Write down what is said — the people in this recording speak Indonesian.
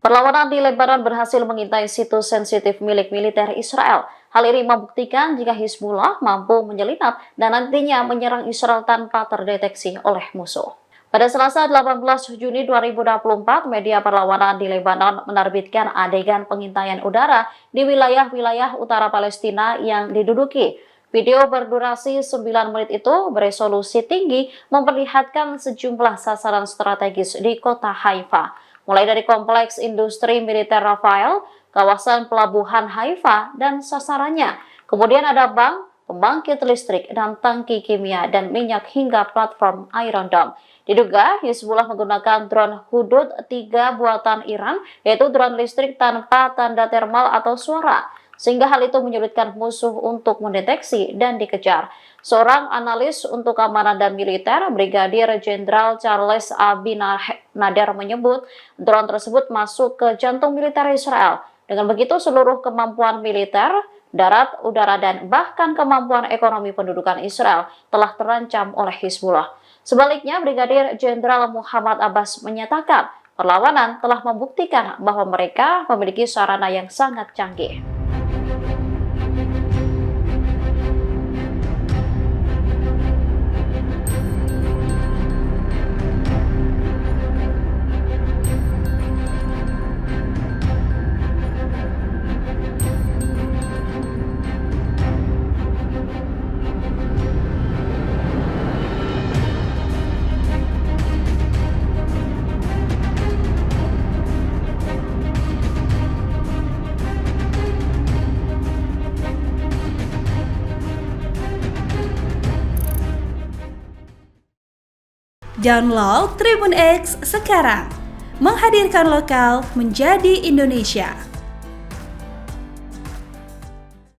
Perlawanan di Lebanon berhasil mengintai situs sensitif milik militer Israel. Hal ini membuktikan jika Hizbullah mampu menyelinap dan nantinya menyerang Israel tanpa terdeteksi oleh musuh. Pada Selasa 18 Juni 2024, media perlawanan di Lebanon menerbitkan adegan pengintaian udara di wilayah-wilayah utara Palestina yang diduduki. Video berdurasi 9 menit itu beresolusi tinggi memperlihatkan sejumlah sasaran strategis di kota Haifa, mulai dari kompleks industri militer Rafael, kawasan pelabuhan Haifa, dan sasarannya. Kemudian ada bank, pembangkit listrik, dan tangki kimia dan minyak hingga platform Iron Dome. Diduga Hizbullah menggunakan drone Hudud 3 buatan Iran, yaitu drone listrik tanpa tanda termal atau suara, sehingga hal itu menyulitkan musuh untuk mendeteksi dan dikejar. Seorang analis untuk keamanan dan militer, Brigadir Jenderal Charles Abinadar menyebut drone tersebut masuk ke jantung militer Israel. Dengan begitu, seluruh kemampuan militer, darat, udara, dan bahkan kemampuan ekonomi pendudukan Israel telah terancam oleh Hizbullah. Sebaliknya, Brigadir Jenderal Muhammad Abbas menyatakan perlawanan telah membuktikan bahwa mereka memiliki sarana yang sangat canggih. Download Tribun X sekarang, menghadirkan lokal menjadi Indonesia.